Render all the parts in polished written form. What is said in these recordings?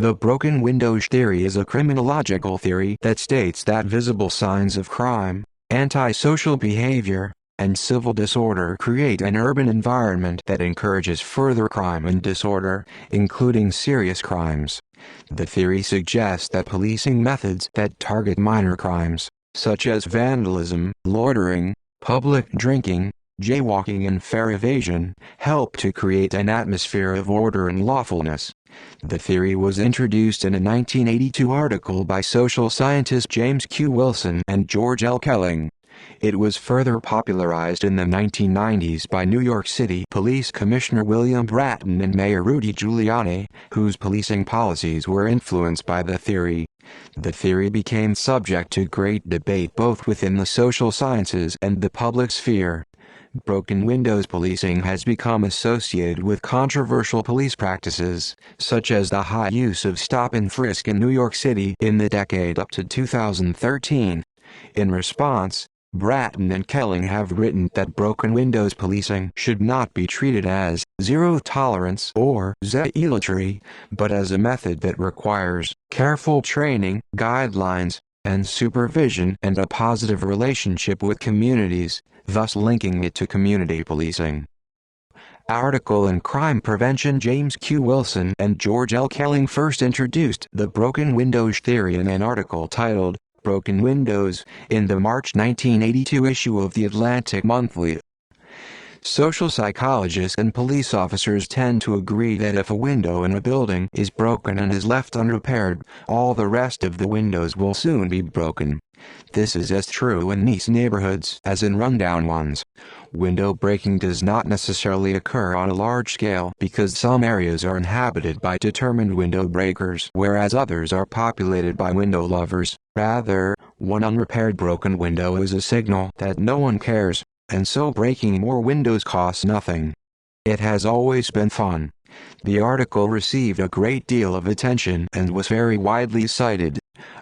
The broken windows theory is a criminological theory that states that visible signs of crime, antisocial behavior, and civil disorder create an urban environment that encourages further crime and disorder, including serious crimes. The theory suggests that policing methods that target minor crimes, such as vandalism, loitering, public drinking, jaywalking and fare evasion, help to create an atmosphere of order and lawfulness. The theory was introduced in a 1982 article by social scientists James Q. Wilson and George L. Kelling. It was further popularized in the 1990s by New York City Police Commissioner William Bratton and Mayor Rudy Giuliani, whose policing policies were influenced by the theory. The theory became subject to great debate both within the social sciences and the public sphere. Broken windows policing has become associated with controversial police practices, such as the high use of stop and frisk in New York City in the decade up to 2013. In response, Bratton and Kelling have written that broken windows policing should not be treated as zero tolerance or zealotry, but as a method that requires careful training, guidelines, and supervision and a positive relationship with communities, thus linking it to community policing. Article in Crime Prevention. James Q. Wilson and George L. Kelling first introduced the broken windows theory in an article titled Broken Windows in the March 1982 issue of The Atlantic Monthly. Social psychologists and police officers tend to agree that if a window in a building is broken and is left unrepaired, all the rest of the windows will soon be broken. This is as true in nice neighborhoods as in rundown ones. Window breaking does not necessarily occur on a large scale because some areas are inhabited by determined window breakers whereas others are populated by window lovers. Rather, one unrepaired broken window is a signal that no one cares, and so breaking more windows costs nothing. It has always been fun. The article received a great deal of attention and was very widely cited.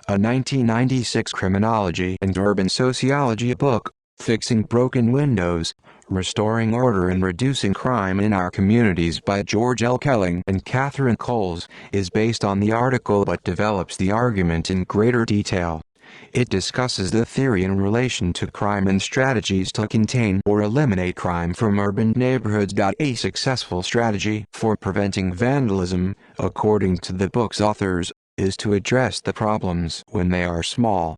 A 1996 criminology and urban sociology book, Fixing Broken Windows, Restoring Order and Reducing Crime in Our Communities by George L. Kelling and Catherine Coles, is based on the article but develops the argument in greater detail. It discusses the theory in relation to crime and strategies to contain or eliminate crime from urban neighborhoods. A successful strategy for preventing vandalism, according to the book's authors, is to address the problems when they are small.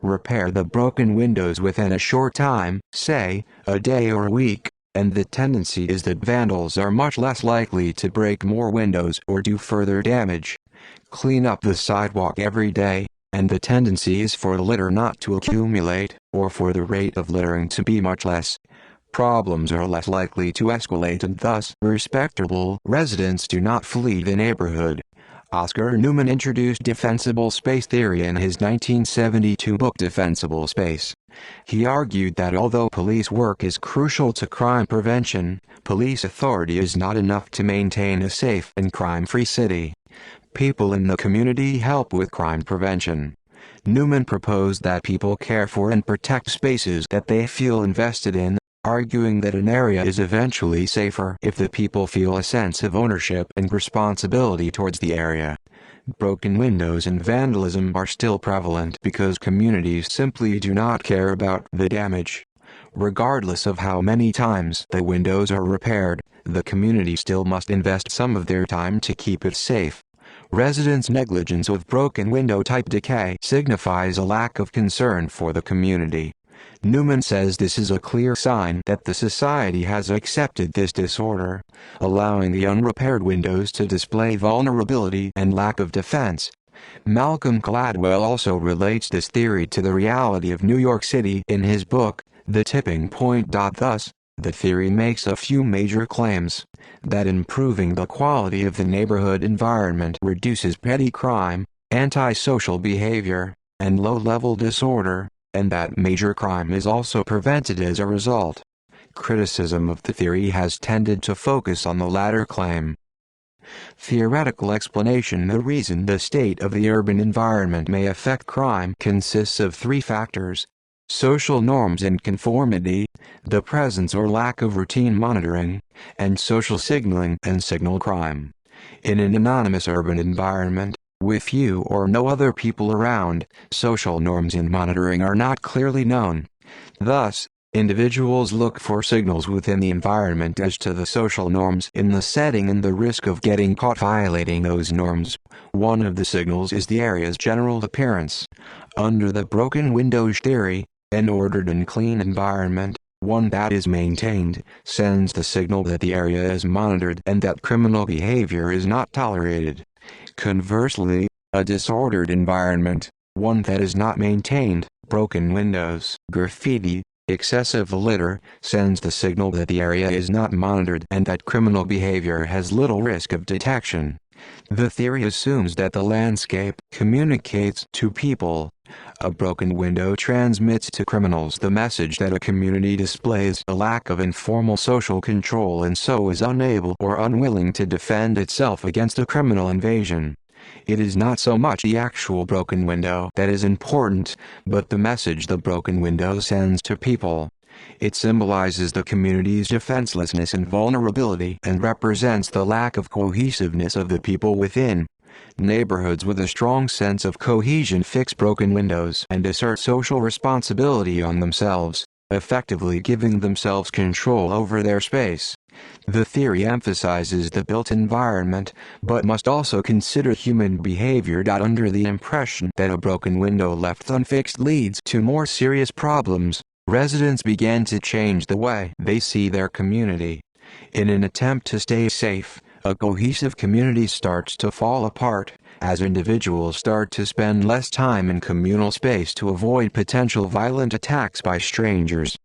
Repair the broken windows within a short time, say, a day or a week, and the tendency is that vandals are much less likely to break more windows or do further damage. Clean up the sidewalk every day, and the tendency is for litter not to accumulate, or for the rate of littering to be much less. Problems are less likely to escalate and thus respectable residents do not flee the neighborhood. Oscar Newman introduced defensible space theory in his 1972 book Defensible Space. He argued that although police work is crucial to crime prevention, police authority is not enough to maintain a safe and crime-free city. People in the community help with crime prevention. Newman proposed that people care for and protect spaces that they feel invested in, arguing that an area is eventually safer if the people feel a sense of ownership and responsibility towards the area. Broken windows and vandalism are still prevalent because communities simply do not care about the damage. Regardless of how many times the windows are repaired, the community still must invest some of their time to keep it safe. Residents' negligence of broken window type decay signifies a lack of concern for the community. Newman says this is a clear sign that the society has accepted this disorder, allowing the unrepaired windows to display vulnerability and lack of defense. Malcolm Gladwell also relates this theory to the reality of New York City in his book, The Tipping Point. Thus, the theory makes a few major claims: that improving the quality of the neighborhood environment reduces petty crime, antisocial behavior, and low-level disorder, and that major crime is also prevented as a result. Criticism of the theory has tended to focus on the latter claim. Theoretical explanation: the reason the state of the urban environment may affect crime consists of three factors: social norms and conformity, the presence or lack of routine monitoring, and social signaling and signal crime. In an anonymous urban environment, With few or no other people around, social norms in monitoring are not clearly known. Thus, individuals look for signals within the environment as to the social norms in the setting and the risk of getting caught violating those norms. One of the signals is the area's general appearance. Under the broken windows theory, an ordered and clean environment, one that is maintained, sends the signal that the area is monitored and that criminal behavior is not tolerated. Conversely, a disordered environment, one that is not maintained, broken windows, graffiti, excessive litter, sends the signal that the area is not monitored and that criminal behavior has little risk of detection. The theory assumes that the landscape communicates to people. A broken window transmits to criminals the message that a community displays a lack of informal social control and so is unable or unwilling to defend itself against a criminal invasion. It is not so much the actual broken window that is important, but the message the broken window sends to people. It symbolizes the community's defenselessness and vulnerability and represents the lack of cohesiveness of the people within. Neighborhoods with a strong sense of cohesion fix broken windows and assert social responsibility on themselves, effectively giving themselves control over their space. The theory emphasizes the built environment, but must also consider human behavior. Under the impression that a broken window left unfixed leads to more serious problems, residents began to change the way they see their community. In an attempt to stay safe, a cohesive community starts to fall apart, as individuals start to spend less time in communal space to avoid potential violent attacks by strangers.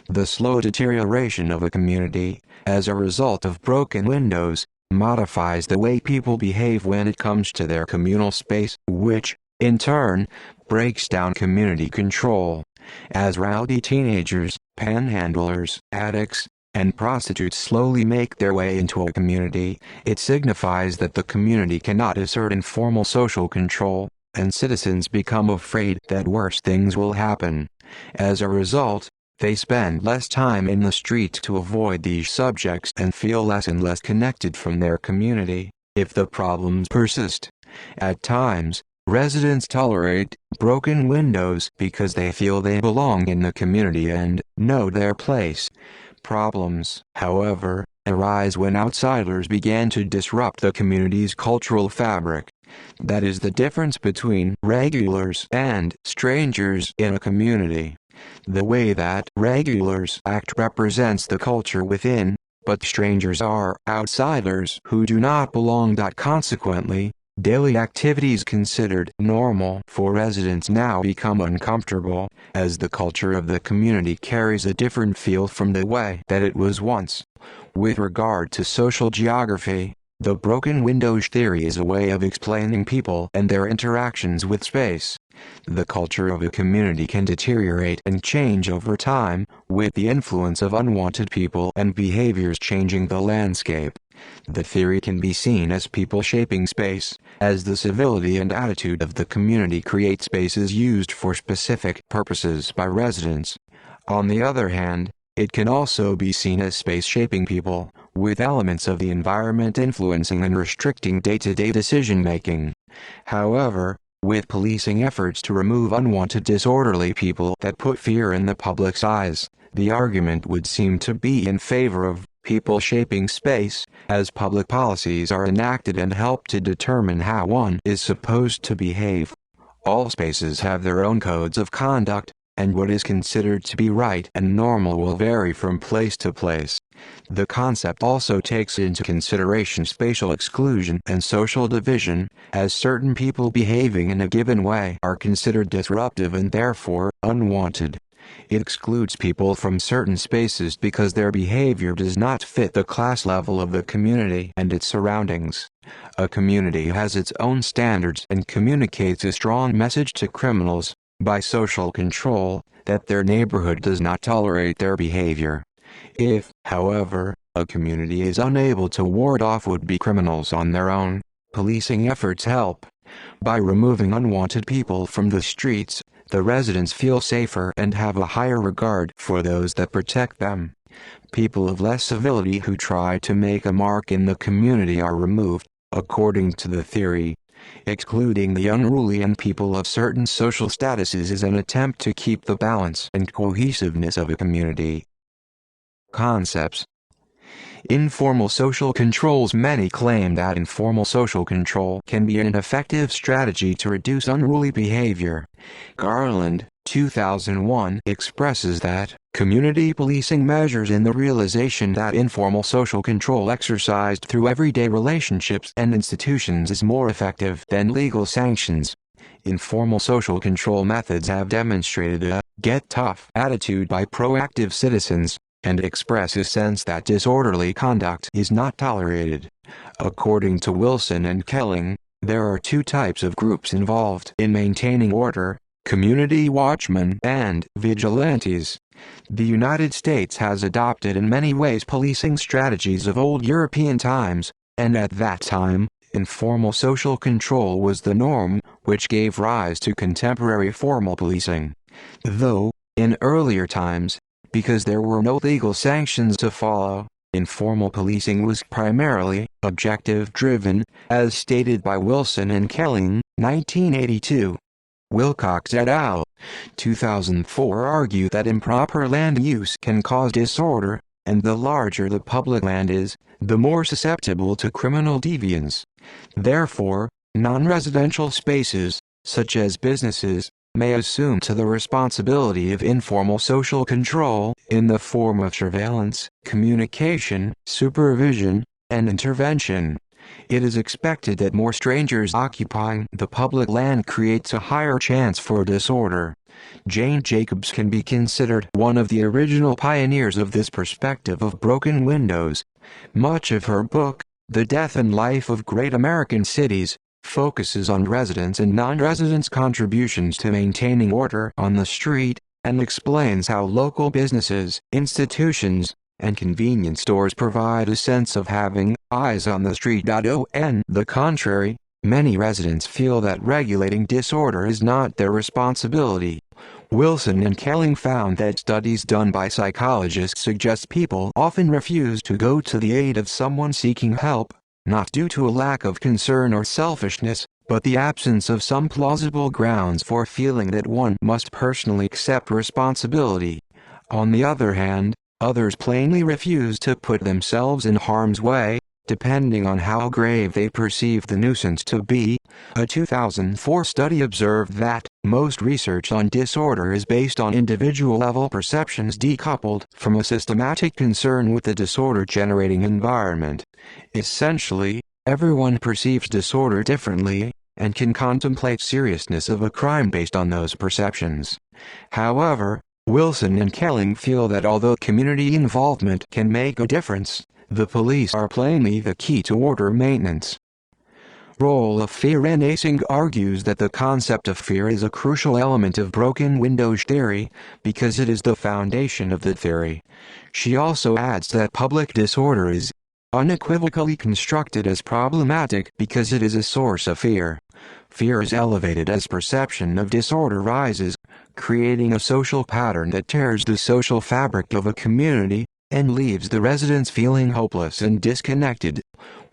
The slow deterioration of a community, as a result of broken windows, modifies the way people behave when it comes to their communal space, which, in turn, breaks down community control. As rowdy teenagers, panhandlers, addicts, and prostitutes slowly make their way into a community, it signifies that the community cannot assert informal social control, and citizens become afraid that worse things will happen. As a result, they spend less time in the street to avoid these subjects and feel less and less connected from their community, if the problems persist. At times, residents tolerate broken windows because they feel they belong in the community and know their place. Problems, however, arise when outsiders begin to disrupt the community's cultural fabric. That is the difference between regulars and strangers in a community. The way that regulars act represents the culture within, but strangers are outsiders who do not belong. Consequently, daily activities considered normal for residents now become uncomfortable, as the culture of the community carries a different feel from the way that it was once. With regard to social geography, the broken windows theory is a way of explaining people and their interactions with space. The culture of a community can deteriorate and change over time, with the influence of unwanted people and behaviors changing the landscape. The theory can be seen as people shaping space, as the civility and attitude of the community create spaces used for specific purposes by residents. On the other hand, it can also be seen as space shaping people, with elements of the environment influencing and restricting day-to-day decision-making. However, with policing efforts to remove unwanted disorderly people that put fear in the public's eyes, the argument would seem to be in favor of people shaping space, as public policies are enacted and help to determine how one is supposed to behave. All spaces have their own codes of conduct, and what is considered to be right and normal will vary from place to place. The concept also takes into consideration spatial exclusion and social division, as certain people behaving in a given way are considered disruptive and therefore unwanted. It excludes people from certain spaces because their behavior does not fit the class level of the community and its surroundings. A community has its own standards and communicates a strong message to criminals, by social control, that their neighborhood does not tolerate their behavior. If, however, a community is unable to ward off would-be criminals on their own, policing efforts help. By removing unwanted people from the streets, the residents feel safer and have a higher regard for those that protect them. People of less civility who try to make a mark in the community are removed, according to the theory. Excluding the unruly and people of certain social statuses is an attempt to keep the balance and cohesiveness of a community. Concepts. Informal social controls. Many claim that informal social control can be an effective strategy to reduce unruly behavior. Garland, 2001, expresses that community policing measures in the realization that informal social control exercised through everyday relationships and institutions is more effective than legal sanctions. Informal social control methods have demonstrated a "get tough" attitude by proactive citizens, and express a sense that disorderly conduct is not tolerated. According to Wilson and Kelling, there are two types of groups involved in maintaining order: community watchmen and vigilantes. The United States has adopted in many ways policing strategies of old European times, and at that time, informal social control was the norm, which gave rise to contemporary formal policing. Though, in earlier times, because there were no legal sanctions to follow, informal policing was primarily objective-driven, as stated by Wilson and Kelling, 1982. Wilcox et al., 2004 argue that improper land use can cause disorder, and the larger the public land is, the more susceptible to criminal deviance. Therefore, non-residential spaces, such as businesses, may assume to the responsibility of informal social control in the form of surveillance, communication, supervision, and intervention. It is expected that more strangers occupying the public land creates a higher chance for disorder. Jane Jacobs can be considered one of the original pioneers of this perspective of broken windows. Much of her book, The Death and Life of Great American Cities, focuses on residents' and non-residents' contributions to maintaining order on the street, and explains how local businesses, institutions, and convenience stores provide a sense of having eyes on the street. On the contrary, many residents feel that regulating disorder is not their responsibility. Wilson and Kelling found that studies done by psychologists suggest people often refuse to go to the aid of someone seeking help, not due to a lack of concern or selfishness, but the absence of some plausible grounds for feeling that one must personally accept responsibility. On the other hand, others plainly refuse to put themselves in harm's way, depending on how grave they perceive the nuisance to be. A 2004 study observed that most research on disorder is based on individual-level perceptions decoupled from a systematic concern with the disorder-generating environment. Essentially, everyone perceives disorder differently, and can contemplate seriousness of a crime based on those perceptions. However, Wilson and Kelling feel that although community involvement can make a difference, the police are plainly the key to order maintenance. Role of fear. Nasing argues that the concept of fear is a crucial element of broken windows theory, because it is the foundation of the theory. She also adds that public disorder is unequivocally constructed as problematic because it is a source of fear. Fear is elevated as perception of disorder rises, creating a social pattern that tears the social fabric of a community, and leaves the residents feeling hopeless and disconnected.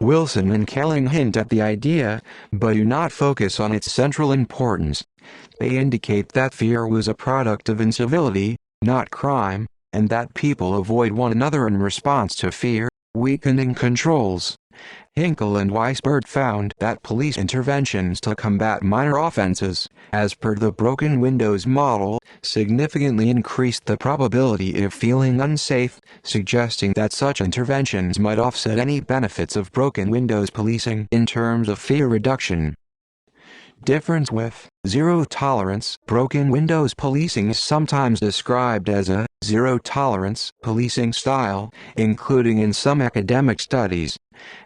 Wilson and Kelling hint at the idea, but do not focus on its central importance. They indicate that fear was a product of incivility, not crime, and that people avoid one another in response to fear, weakening controls. Hinkle and Weisberg found that police interventions to combat minor offenses, as per the broken windows model, significantly increased the probability of feeling unsafe, suggesting that such interventions might offset any benefits of broken windows policing in terms of fear reduction. Difference with zero tolerance. Broken windows policing is sometimes described as a zero tolerance policing style, including in some academic studies.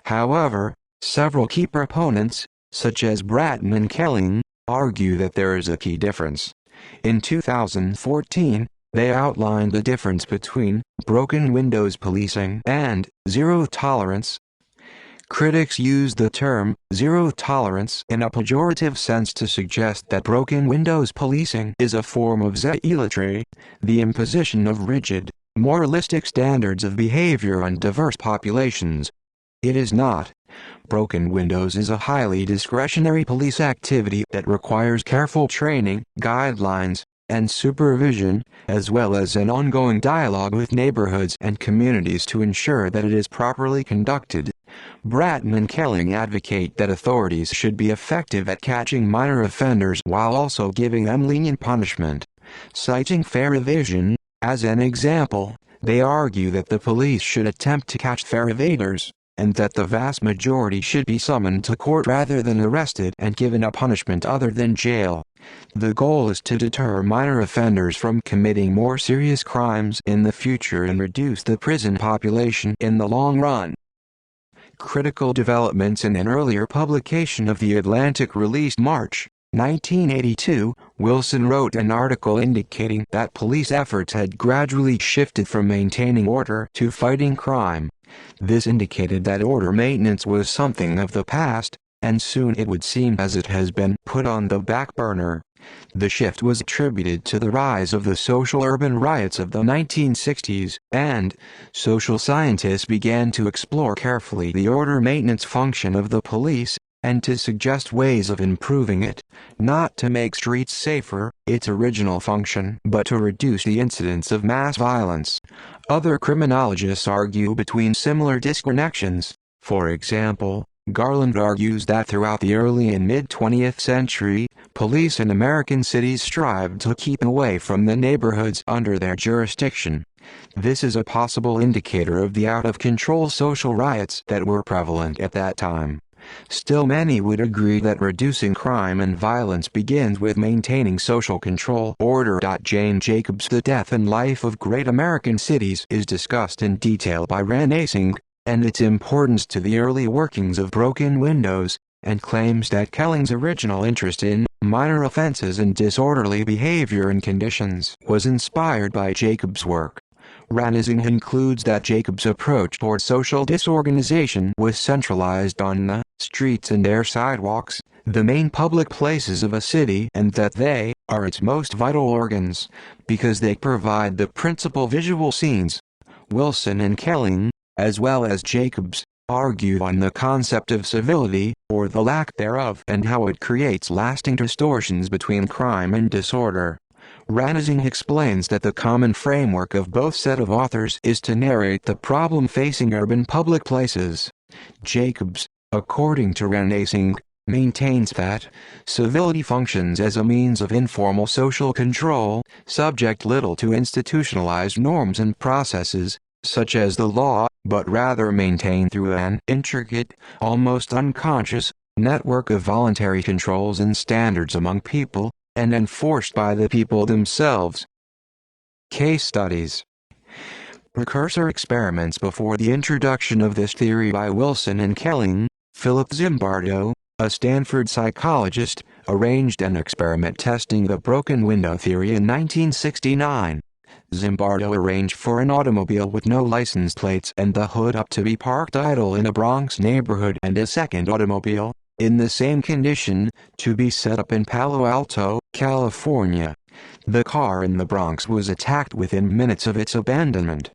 However, several key proponents, such as Bratton and Kelling, argue that there is a key difference. In 2014, they outlined the difference between broken windows policing and zero tolerance. Critics use the term zero tolerance in a pejorative sense to suggest that broken windows policing is a form of zealotry, the imposition of rigid, moralistic standards of behavior on diverse populations. It is not. Broken windows is a highly discretionary police activity that requires careful training, guidelines, and supervision, as well as an ongoing dialogue with neighborhoods and communities to ensure that it is properly conducted. Bratton and Kelling advocate that authorities should be effective at catching minor offenders while also giving them lenient punishment. Citing fare evasion as an example, they argue that the police should attempt to catch fare evaders, and that the vast majority should be summoned to court rather than arrested and given a punishment other than jail. The goal is to deter minor offenders from committing more serious crimes in the future and reduce the prison population in the long run. Critical developments in an earlier publication of The Atlantic released March 1982, Wilson wrote an article indicating that police efforts had gradually shifted from maintaining order to fighting crime. This indicated that order maintenance was something of the past, and soon it would seem as it has been put on the back burner. The shift was attributed to the rise of the social urban riots of the 1960s, and social scientists began to explore carefully the order maintenance function of the police, and to suggest ways of improving it, not to make streets safer, its original function, but to reduce the incidence of mass violence. Other criminologists argue between similar disconnections. For example, Garland argues that throughout the early and mid-20th century, police in American cities strived to keep away from the neighborhoods under their jurisdiction. This is a possible indicator of the out-of-control social riots that were prevalent at that time. Still, many would agree that reducing crime and violence begins with maintaining social control. Order. Jane Jacobs' The Death and Life of Great American Cities is discussed in detail by René Singh, and its importance to the early workings of broken windows, and claims that Kelling's original interest in minor offenses and disorderly behavior in conditions was inspired by Jacobs' work. Ranazing concludes that Jacobs' approach toward social disorganization was centralized on the streets and their sidewalks, the main public places of a city, and that they are its most vital organs, because they provide the principal visual scenes. Wilson and Kelling, as well as Jacobs, argue on the concept of civility, or the lack thereof, and how it creates lasting distortions between crime and disorder. Ranazing explains that the common framework of both set of authors is to narrate the problem facing urban public places. Jacobs, according to Ranazing, maintains that civility functions as a means of informal social control, subject little to institutionalized norms and processes, such as the law, but rather maintained through an intricate, almost unconscious, network of voluntary controls and standards among people, and enforced by the people themselves. Case studies. Precursor experiments. Before the introduction of this theory by Wilson and Kelling, Philip Zimbardo, a Stanford psychologist, arranged an experiment testing the broken window theory in 1969. Zimbardo arranged for an automobile with no license plates and the hood up to be parked idle in a Bronx neighborhood, and a second automobile, in the same condition, to be set up in Palo Alto, California. The car in the Bronx was attacked within minutes of its abandonment.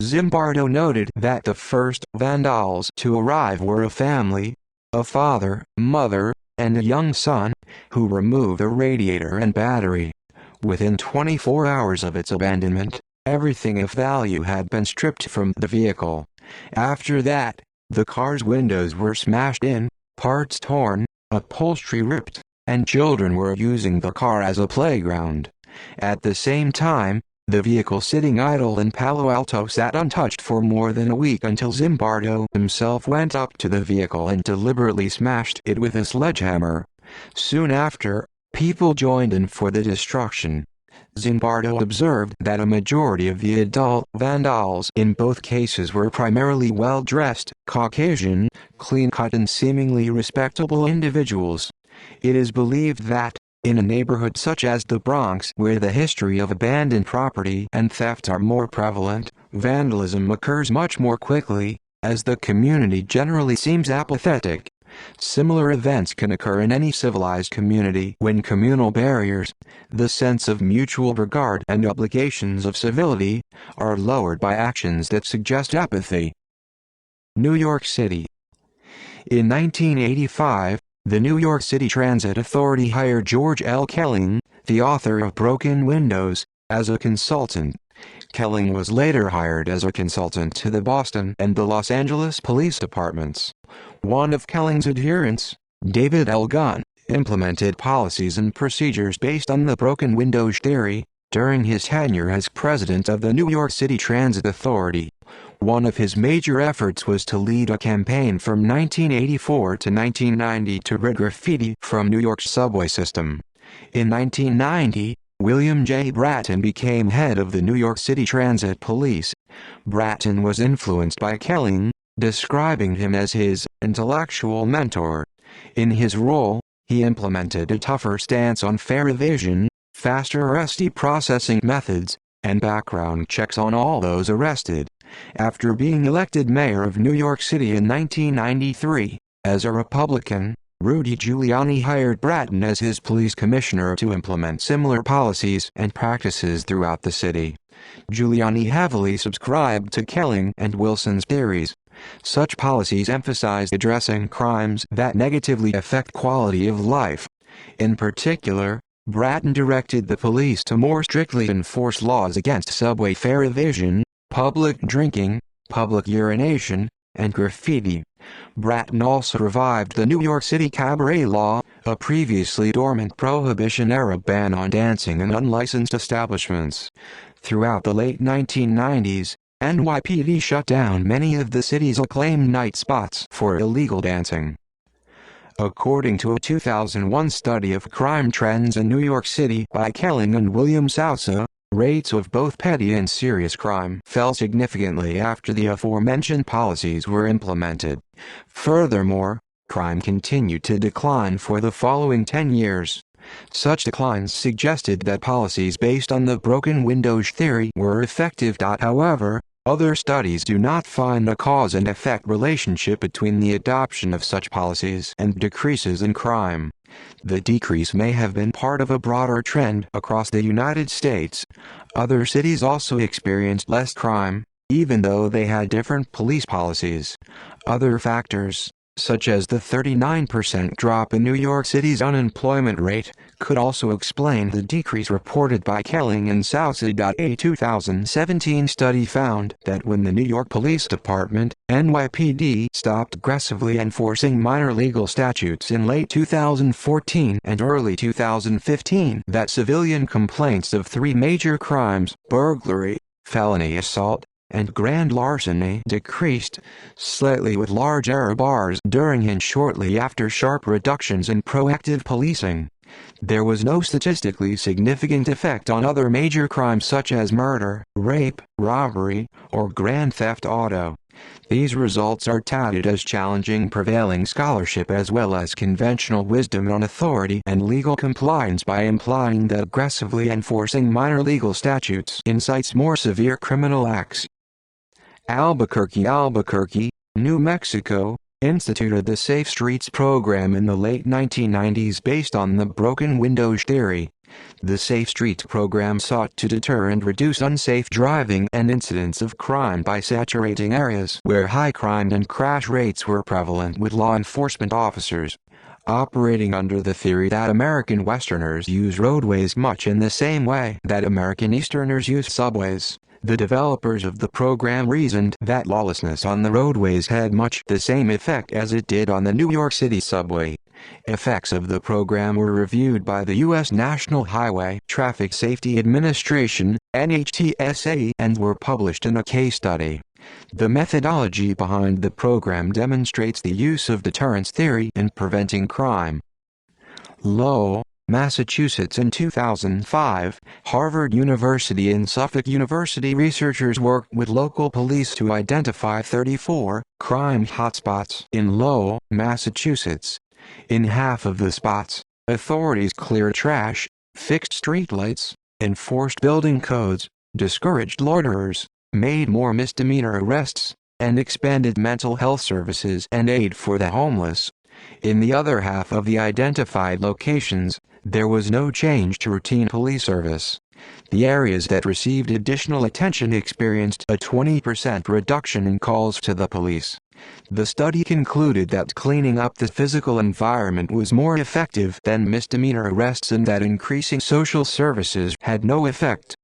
Zimbardo noted that the first vandals to arrive were a family, a father, mother, and a young son, who removed the radiator and battery. Within 24 hours of its abandonment, everything of value had been stripped from the vehicle. After that, the car's windows were smashed in, parts torn, upholstery ripped, and children were using the car as a playground. At the same time, the vehicle sitting idle in Palo Alto sat untouched for more than a week until Zimbardo himself went up to the vehicle and deliberately smashed it with a sledgehammer. Soon after, people joined in for the destruction. Zimbardo observed that a majority of the adult vandals in both cases were primarily well-dressed, Caucasian, clean-cut and seemingly respectable individuals. It is believed that, in a neighborhood such as the Bronx, where the history of abandoned property and theft are more prevalent, vandalism occurs much more quickly, as the community generally seems apathetic. Similar events can occur in any civilized community when communal barriers, the sense of mutual regard and obligations of civility, are lowered by actions that suggest apathy. New York City. In 1985, the New York City Transit Authority hired George L. Kelling, the author of Broken Windows, as a consultant. Kelling was later hired as a consultant to the Boston and the Los Angeles police departments. One of Kelling's adherents, David L. Gunn, implemented policies and procedures based on the broken windows theory during his tenure as president of the New York City Transit Authority. One of his major efforts was to lead a campaign from 1984 to 1990 to rid graffiti from New York's subway system. In 1990, William J. Bratton became head of the New York City Transit Police. Bratton was influenced by Kelling, describing him as his intellectual mentor. In his role, he implemented a tougher stance on fare evasion, faster arrestee processing methods, and background checks on all those arrested. After being elected mayor of New York City in 1993, as a Republican, Rudy Giuliani hired Bratton as his police commissioner to implement similar policies and practices throughout the city. Giuliani heavily subscribed to Kelling and Wilson's theories. Such policies emphasized addressing crimes that negatively affect quality of life. In particular, Bratton directed the police to more strictly enforce laws against subway fare evasion, public drinking, public urination, and graffiti. Bratton also revived the New York City cabaret law, a previously dormant Prohibition-era ban on dancing in unlicensed establishments. Throughout the late 1990s, NYPD shut down many of the city's acclaimed night spots for illegal dancing. According to a 2001 study of crime trends in New York City by Kelling and William Sousa, rates of both petty and serious crime fell significantly after the aforementioned policies were implemented. Furthermore, crime continued to decline for the following 10 years. Such declines suggested that policies based on the broken windows theory were effective. However, other studies do not find a cause and effect relationship between the adoption of such policies and decreases in crime. The decrease may have been part of a broader trend across the United States. Other cities also experienced less crime, even though they had different police policies. Other factors, such as the 39% drop in New York City's unemployment rate, could also explain the decrease reported by Kelling and Sousa. A 2017 study found that when the New York Police Department, NYPD, stopped aggressively enforcing minor legal statutes in late 2014 and early 2015, that civilian complaints of three major crimes, burglary, felony assault, and grand larceny, decreased slightly, with large error bars during and shortly after sharp reductions in proactive policing. There was no statistically significant effect on other major crimes such as murder, rape, robbery, or grand theft auto. These results are touted as challenging prevailing scholarship as well as conventional wisdom on authority and legal compliance by implying that aggressively enforcing minor legal statutes incites more severe criminal acts. Albuquerque, New Mexico, instituted the Safe Streets program in the late 1990s based on the broken windows theory. The Safe Streets program sought to deter and reduce unsafe driving and incidents of crime by saturating areas where high crime and crash rates were prevalent with law enforcement officers. Operating under the theory that American Westerners use roadways much in the same way that American Easterners use subways, the developers of the program reasoned that lawlessness on the roadways had much the same effect as it did on the New York City subway. Effects of the program were reviewed by the U.S. National Highway Traffic Safety Administration, NHTSA, and were published in a case study. The methodology behind the program demonstrates the use of deterrence theory in preventing crime. Lowell, Massachusetts. In 2005, Harvard University and Suffolk University researchers worked with local police to identify 34 crime hotspots in Lowell, Massachusetts. In half of the spots, authorities cleared trash, fixed streetlights, enforced building codes, discouraged loiterers, made more misdemeanor arrests, and expanded mental health services and aid for the homeless. In the other half of the identified locations, there was no change to routine police service. The areas that received additional attention experienced a 20% reduction in calls to the police. The study concluded that cleaning up the physical environment was more effective than misdemeanor arrests and that increasing social services had no effect.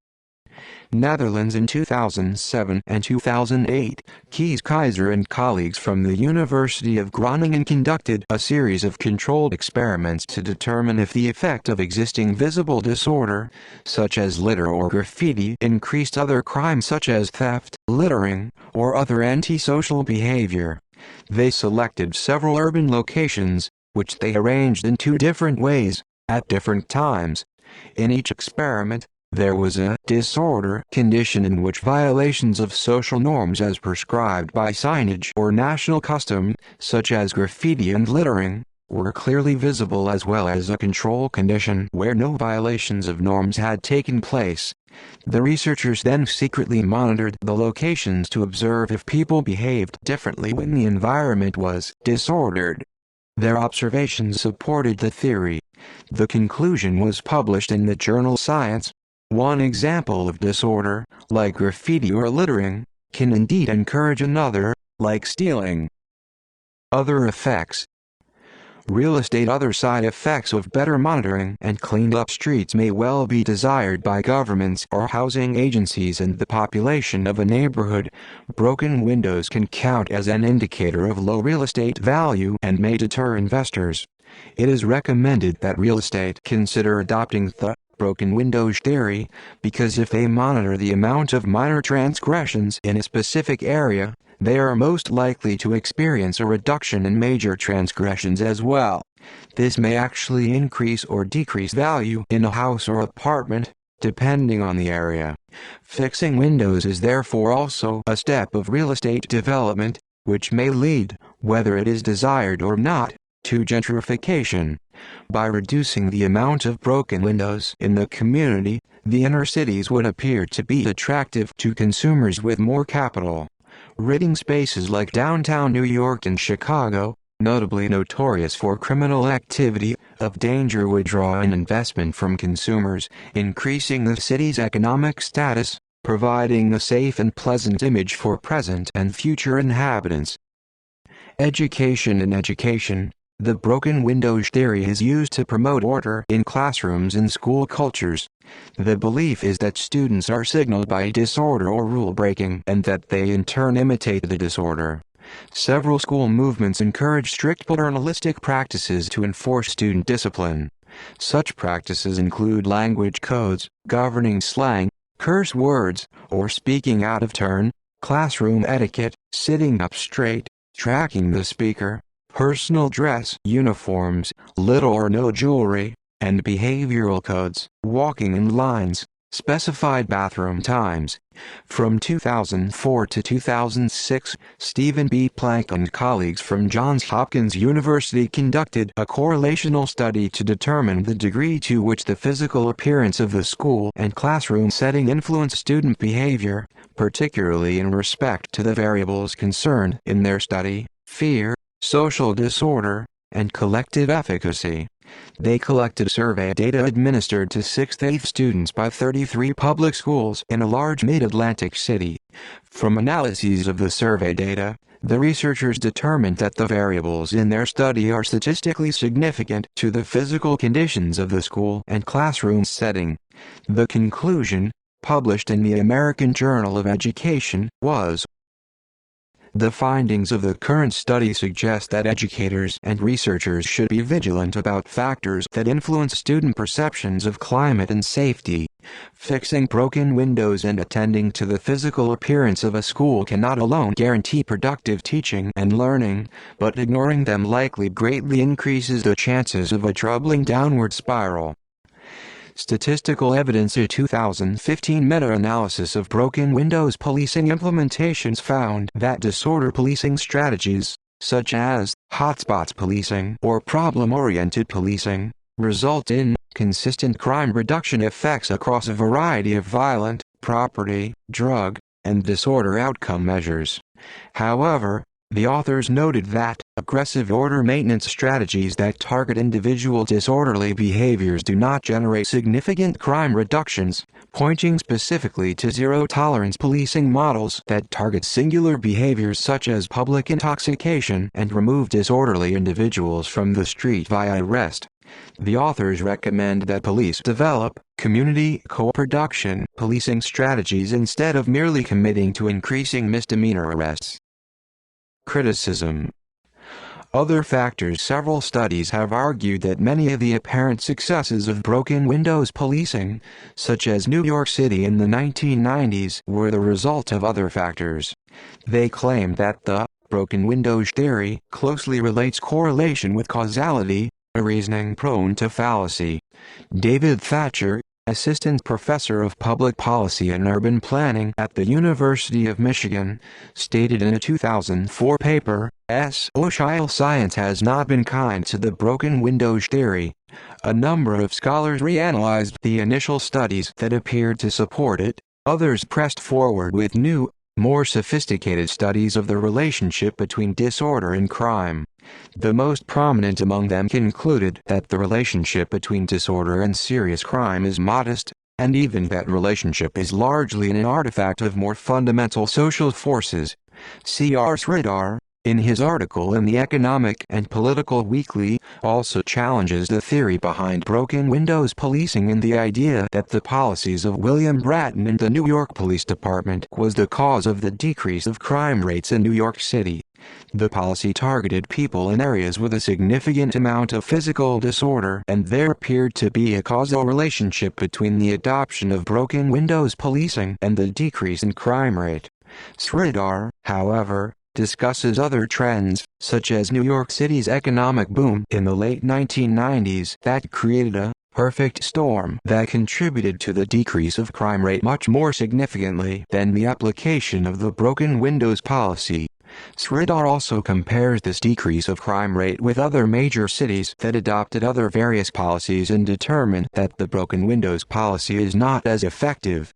Netherlands in 2007 and 2008, Kees Keizer and colleagues from the University of Groningen conducted a series of controlled experiments to determine if the effect of existing visible disorder, such as litter or graffiti, increased other crimes such as theft, littering, or other antisocial behavior. They selected several urban locations, which they arranged in 2 different ways, at different times. In each experiment, there was a disorder condition in which violations of social norms as prescribed by signage or national custom, such as graffiti and littering, were clearly visible, as well as a control condition where no violations of norms had taken place. The researchers then secretly monitored the locations to observe if people behaved differently when the environment was disordered. Their observations supported the theory. The conclusion was published in the journal Science. One example of disorder, like graffiti or littering, can indeed encourage another, like stealing. Other effects. Real estate. Other side effects of better monitoring and cleaned up streets may well be desired by governments or housing agencies and the population of a neighborhood. Broken windows can count as an indicator of low real estate value and may deter investors. It is recommended that real estate consider adopting the broken windows theory, because if they monitor the amount of minor transgressions in a specific area, they are most likely to experience a reduction in major transgressions as well. This may actually increase or decrease value in a house or apartment, depending on the area. Fixing windows is therefore also a step of real estate development, which may lead, whether it is desired or not, to gentrification. By reducing the amount of broken windows in the community, the inner cities would appear to be attractive to consumers with more capital. Ridding spaces like downtown New York and Chicago, notably notorious for criminal activity, of danger would draw in investment from consumers, increasing the city's economic status, providing a safe and pleasant image for present and future inhabitants. Education and education. The broken windows theory is used to promote order in classrooms and school cultures. The belief is that students are signaled by disorder or rule breaking and that they in turn imitate the disorder. Several school movements encourage strict paternalistic practices to enforce student discipline. Such practices include language codes, governing slang, curse words, or speaking out of turn, classroom etiquette, sitting up straight, tracking the speaker, personal dress, uniforms, little or no jewelry, and behavioral codes, walking in lines, specified bathroom times. From 2004 to 2006, Stephen B. Plank and colleagues from Johns Hopkins University conducted a correlational study to determine the degree to which the physical appearance of the school and classroom setting influenced student behavior, particularly in respect to the variables concerned in their study: fear, social disorder, and collective efficacy. They collected survey data administered to 6th-8th students by 33 public schools in a large mid-Atlantic city. From analyses of the survey data, the researchers determined that the variables in their study are statistically significant to the physical conditions of the school and classroom setting. The conclusion, published in the American Journal of Education, was: the findings of the current study suggest that educators and researchers should be vigilant about factors that influence student perceptions of climate and safety. Fixing broken windows and attending to the physical appearance of a school cannot alone guarantee productive teaching and learning, but ignoring them likely greatly increases the chances of a troubling downward spiral. Statistical evidence. A 2015 meta-analysis of broken windows policing implementations found that disorder policing strategies, such as hotspots policing or problem-oriented policing, result in consistent crime reduction effects across a variety of violent, property, drug, and disorder outcome measures. However, The authors noted that aggressive order maintenance strategies that target individual disorderly behaviors do not generate significant crime reductions, pointing specifically to zero-tolerance policing models that target singular behaviors such as public intoxication and remove disorderly individuals from the street via arrest. The authors recommend that police develop community co-production policing strategies instead of merely committing to increasing misdemeanor arrests. Criticism. Other factors. Several studies have argued that many of the apparent successes of broken windows policing, such as New York City in the 1990s, were the result of other factors. They claim that the broken windows theory closely relates correlation with causality, a reasoning prone to fallacy. David Thatcher, assistant professor of public policy and urban planning at the University of Michigan, stated in a 2004 paper, "Social science has not been kind to the broken windows theory." A number of scholars reanalyzed the initial studies that appeared to support it. Others pressed forward with new, more sophisticated studies of the relationship between disorder and crime. The most prominent among them concluded that the relationship between disorder and serious crime is modest, and even that relationship is largely an artifact of more fundamental social forces. C.R. Sridhar, in his article in the Economic and Political Weekly, also challenges the theory behind broken windows policing and the idea that the policies of William Bratton and the New York Police Department was the cause of the decrease of crime rates in New York City. The policy targeted people in areas with a significant amount of physical disorder, and there appeared to be a causal relationship between the adoption of broken windows policing and the decrease in crime rate. Sridhar, however, discusses other trends, such as New York City's economic boom in the late 1990s that created a perfect storm that contributed to the decrease of crime rate much more significantly than the application of the broken windows policy. Sridhar also compares this decrease of crime rate with other major cities that adopted other various policies and determined that the broken windows policy is not as effective.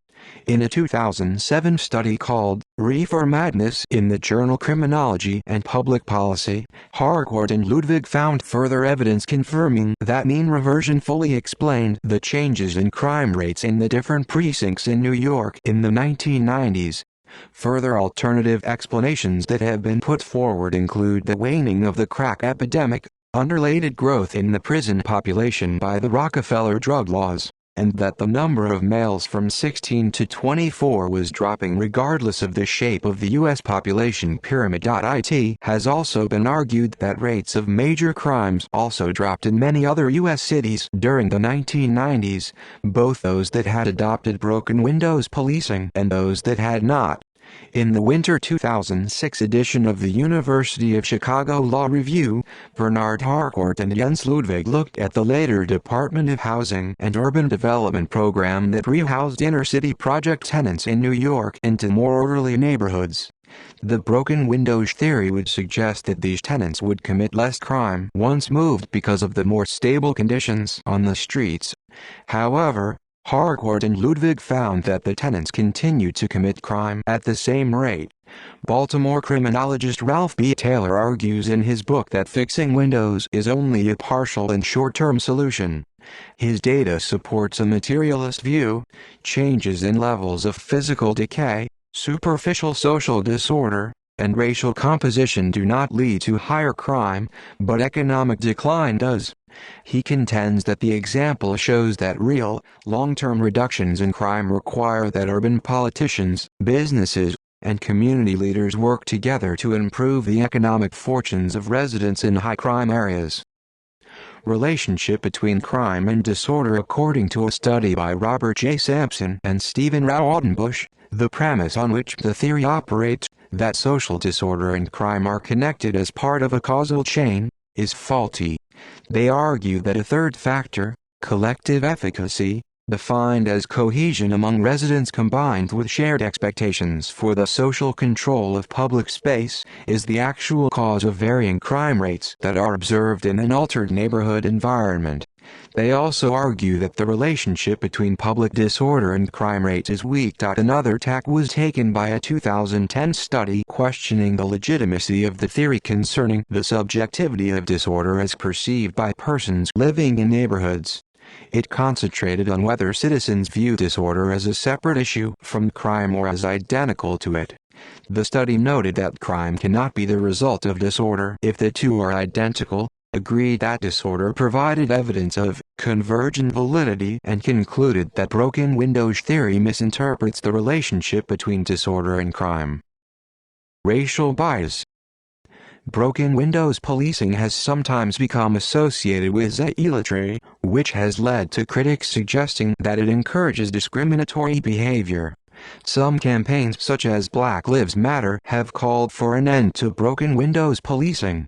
In a 2007 study called Reefer Madness in the journal Criminology and Public Policy, Harcourt and Ludwig found further evidence confirming that mean reversion fully explained the changes in crime rates in the different precincts in New York in the 1990s. Further alternative explanations that have been put forward include the waning of the crack epidemic, unrelated growth in the prison population by the Rockefeller drug laws, and that the number of males from 16 to 24 was dropping regardless of the shape of the U.S. population pyramid. It has also been argued that rates of major crimes also dropped in many other U.S. cities during the 1990s, both those that had adopted broken windows policing and those that had not. In the winter 2006 edition of the University of Chicago Law Review, Bernard Harcourt and Jens Ludwig looked at the later Department of Housing and Urban Development program that rehoused inner-city project tenants in New York into more orderly neighborhoods. The broken windows theory would suggest that these tenants would commit less crime once moved because of the more stable conditions on the streets. However, Harcourt and Ludwig found that the tenants continued to commit crime at the same rate. Baltimore criminologist Ralph B. Taylor argues in his book that fixing windows is only a partial and short-term solution. His data supports a materialist view. Changes in levels of physical decay, superficial social disorder, and racial composition do not lead to higher crime, but economic decline does. He contends that the example shows that real, long-term reductions in crime require that urban politicians, businesses, and community leaders work together to improve the economic fortunes of residents in high-crime areas. Relationship between crime and disorder. According to a study by Robert J. Sampson and Stephen Raudenbush, the premise on which the theory operates, that social disorder and crime are connected as part of a causal chain, is faulty. They argue that a third factor, collective efficacy, defined as cohesion among residents combined with shared expectations for the social control of public space, is the actual cause of varying crime rates that are observed in an altered neighborhood environment. They also argue that the relationship between public disorder and crime rates is weak. Another tack was taken by a 2010 study questioning the legitimacy of the theory concerning the subjectivity of disorder as perceived by persons living in neighborhoods. It concentrated on whether citizens view disorder as a separate issue from crime or as identical to it. The study noted that crime cannot be the result of disorder if the two are identical, agreed that disorder provided evidence of convergent validity, and concluded that broken windows theory misinterprets the relationship between disorder and crime. Racial bias. Broken windows policing has sometimes become associated with zealotry, which has led to critics suggesting that it encourages discriminatory behavior. Some campaigns such as Black Lives Matter have called for an end to broken windows policing.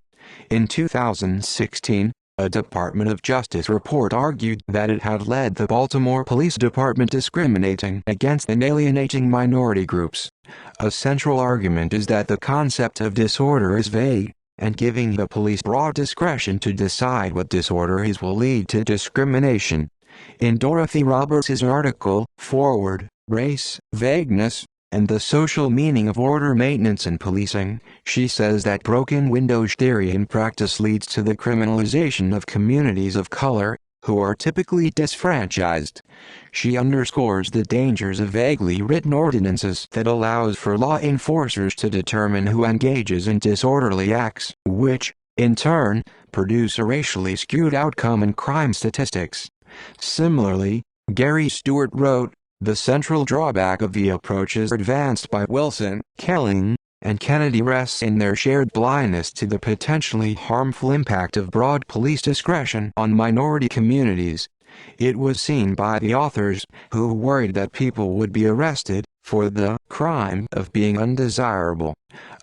In 2016, a Department of Justice report argued that it had led the Baltimore Police Department discriminating against and alienating minority groups. A central argument is that the concept of disorder is vague, and giving the police broad discretion to decide what disorder is will lead to discrimination. In Dorothy Roberts' article, Forward, Race, Vagueness, and the Social Meaning of Order Maintenance and Policing, she says that broken windows theory in practice leads to the criminalization of communities of color, who are typically disfranchised. She underscores the dangers of vaguely written ordinances that allows for law enforcers to determine who engages in disorderly acts, which, in turn, produce a racially skewed outcome in crime statistics. Similarly, Gary Stewart wrote, "The central drawback of the approaches advanced by Wilson, Kelling, and Kennedy rests in their shared blindness to the potentially harmful impact of broad police discretion on minority communities." It was seen by the authors, who worried that people would be arrested for the crime of being undesirable.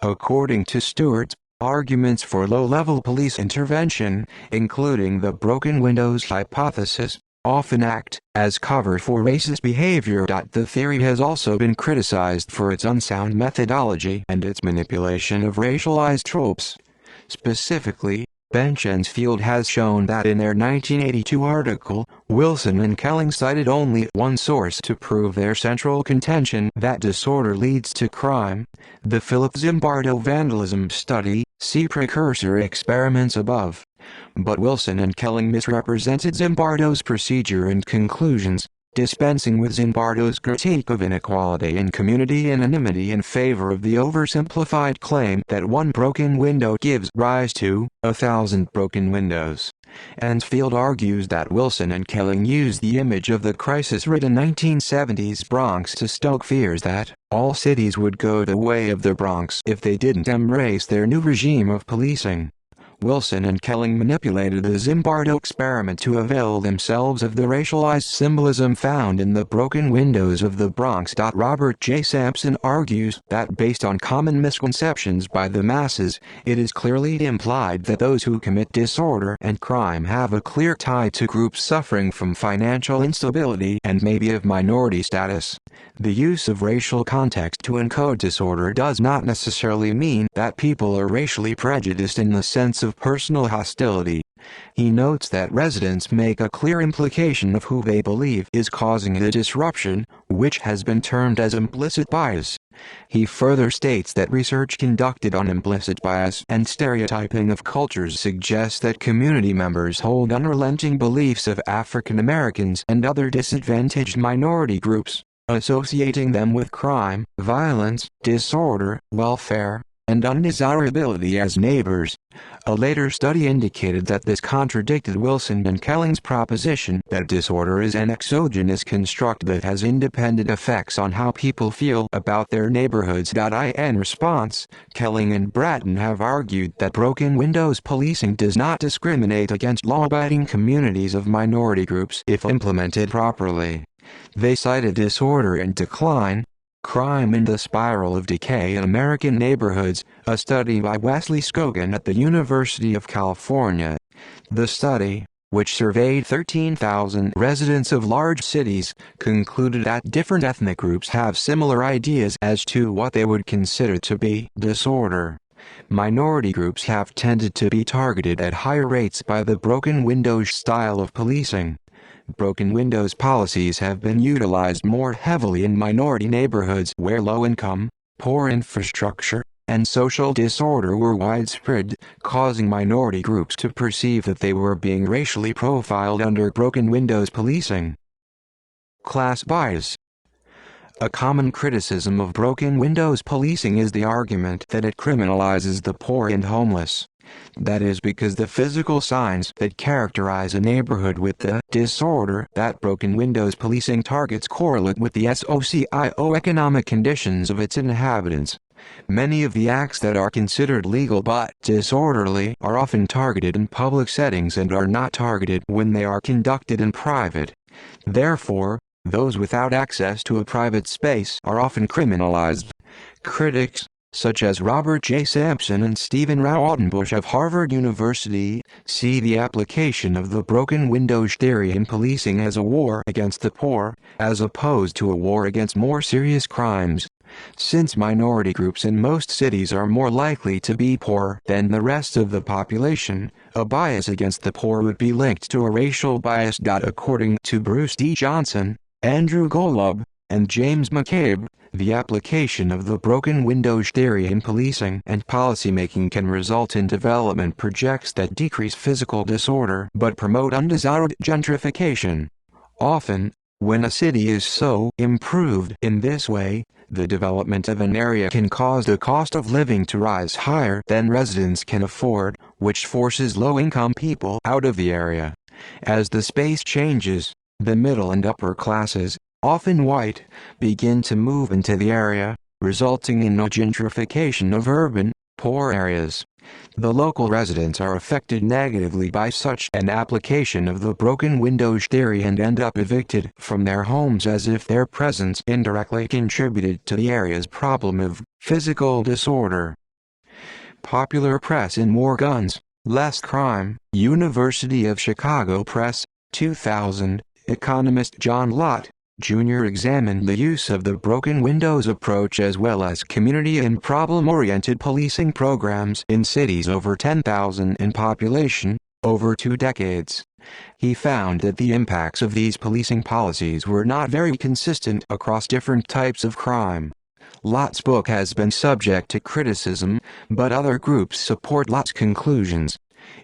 According to Stewart, arguments for low-level police intervention, including the broken windows hypothesis, often act as cover for racist behavior. The theory has also been criticized for its unsound methodology and its manipulation of racialized tropes. Specifically, Benchensfield has shown that in their 1982 article, Wilson and Kelling cited only one source to prove their central contention that disorder leads to crime: the Philip Zimbardo vandalism study, see precursor experiments above. But Wilson and Kelling misrepresented Zimbardo's procedure and conclusions, dispensing with Zimbardo's critique of inequality and community anonymity in favor of the oversimplified claim that one broken window gives rise to 1,000 broken windows. Ensfield argues that Wilson and Kelling used the image of the crisis-ridden 1970s Bronx to stoke fears that all cities would go the way of the Bronx if they didn't embrace their new regime of policing. Wilson and Kelling manipulated the Zimbardo experiment to avail themselves of the racialized symbolism found in the broken windows of the Bronx. Robert J. Sampson argues that based on common misconceptions by the masses, it is clearly implied that those who commit disorder and crime have a clear tie to groups suffering from financial instability and maybe of minority status. The use of racial context to encode disorder does not necessarily mean that people are racially prejudiced in the sense of personal hostility. He notes that residents make a clear implication of who they believe is causing the disruption, which has been termed as implicit bias. He further states that research conducted on implicit bias and stereotyping of cultures suggests that community members hold unrelenting beliefs of African Americans and other disadvantaged minority groups, associating them with crime, violence, disorder, welfare, and undesirability as neighbors. A later study indicated that this contradicted Wilson and Kelling's proposition that disorder is an exogenous construct that has independent effects on how people feel about their neighborhoods. In response, Kelling and Bratton have argued that broken windows policing does not discriminate against law-abiding communities of minority groups if implemented properly. They cited Disorder and Decline, Crime and the Spiral of Decay in American Neighborhoods, a study by Wesley Scogan at the University of California. The study, which surveyed 13,000 residents of large cities, concluded that different ethnic groups have similar ideas as to what they would consider to be disorder. Minority groups have tended to be targeted at higher rates by the broken windows style of policing. Broken windows policies have been utilized more heavily in minority neighborhoods where low income, poor infrastructure, and social disorder were widespread, causing minority groups to perceive that they were being racially profiled under broken windows policing. Class bias. A common criticism of broken windows policing is the argument that it criminalizes the poor and homeless. That is because the physical signs that characterize a neighborhood with the disorder that broken windows policing targets correlate with the socio-economic conditions of its inhabitants. Many of the acts that are considered legal but disorderly are often targeted in public settings and are not targeted when they are conducted in private. Therefore, those without access to a private space are often criminalized. Critics, such as Robert J. Sampson and Stephen Raudenbush of Harvard University, see the application of the broken windows theory in policing as a war against the poor, as opposed to a war against more serious crimes. Since minority groups in most cities are more likely to be poor than the rest of the population, a bias against the poor would be linked to a racial bias. According to Bruce D. Johnson, Andrew Golub, and James McCabe, the application of the broken windows theory in policing and policymaking can result in development projects that decrease physical disorder but promote undesired gentrification. Often, when a city is so improved in this way, the development of an area can cause the cost of living to rise higher than residents can afford, which forces low-income people out of the area. As the space changes, the middle and upper classes, often white, begin to move into the area, resulting in a gentrification of urban, poor areas. The local residents are affected negatively by such an application of the broken windows theory and end up evicted from their homes as if their presence indirectly contributed to the area's problem of physical disorder. Popular press in More Guns, Less Crime, University of Chicago Press, 2000. Economist John Lott, Jr. examined the use of the broken windows approach as well as community and problem-oriented policing programs in cities over 10,000 in population, over 2 decades. He found that the impacts of these policing policies were not very consistent across different types of crime. Lott's book has been subject to criticism, but other groups support Lott's conclusions.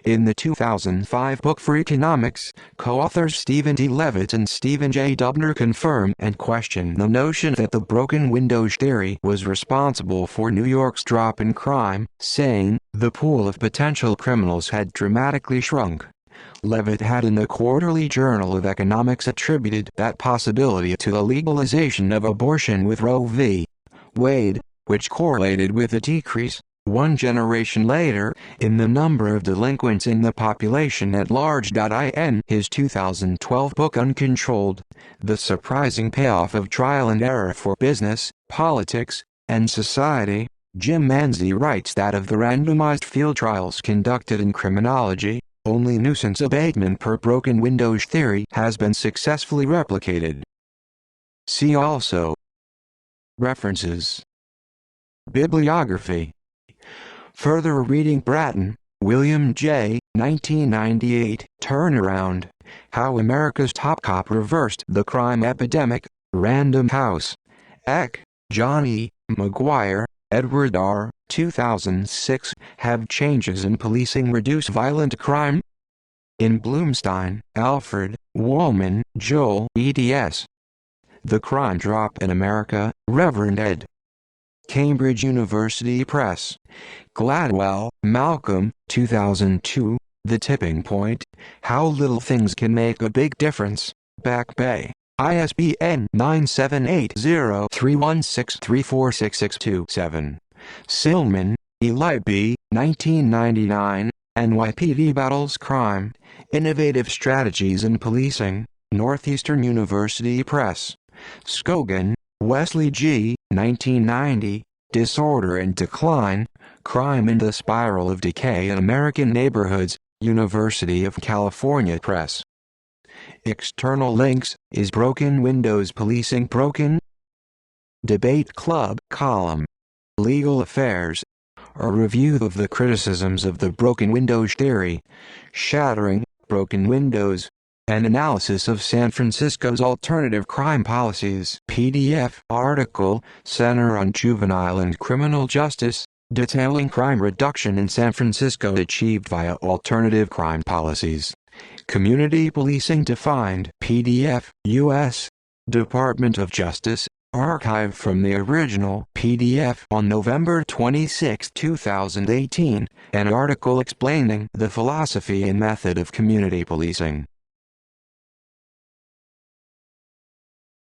In the 2005 book for Economics, co-authors Stephen D. Levitt and Stephen J. Dubner confirm and question the notion that the broken windows theory was responsible for New York's drop in crime, saying, the pool of potential criminals had dramatically shrunk. Levitt had in the Quarterly Journal of Economics attributed that possibility to the legalization of abortion with Roe v. Wade, which correlated with a decrease, 1 generation later, in the number of delinquents in the population at large. In his 2012 book Uncontrolled, The Surprising Payoff of Trial and Error for Business, Politics, and Society, Jim Manzi writes that of the randomized field trials conducted in criminology, only nuisance abatement per broken windows theory has been successfully replicated. See also References. Bibliography. Further reading Bratton, William J., 1998, Turnaround, How America's Top Cop Reversed the Crime Epidemic, Random House. Eck, John E., McGuire, Edward R., 2006, Have Changes in Policing Reduce Violent Crime? In Bloomstein, Alfred, Woolman, Joel, eds. The Crime Drop in America, Reverend ed. Cambridge University Press. Gladwell, Malcolm, 2002, The Tipping Point, How Little Things Can Make a Big Difference, Back Bay, ISBN 978-0-316-34662-7. Silman, Eli B., 1999, NYPD Battles Crime, Innovative Strategies in Policing, Northeastern University Press. Scogan, Wesley G., 1990, Disorder and Decline, Crime and the Spiral of Decay in American Neighborhoods, University of California Press. External links, Is Broken Windows Policing Broken? Debate Club column. Legal Affairs. A review of the criticisms of the broken windows theory, shattering broken windows, an analysis of San Francisco's alternative crime policies. PDF article, Center on Juvenile and Criminal Justice, detailing crime reduction in San Francisco achieved via alternative crime policies. Community policing defined. PDF, U.S. Department of Justice, archived from the original PDF on November 26, 2018, an article explaining the philosophy and method of community policing.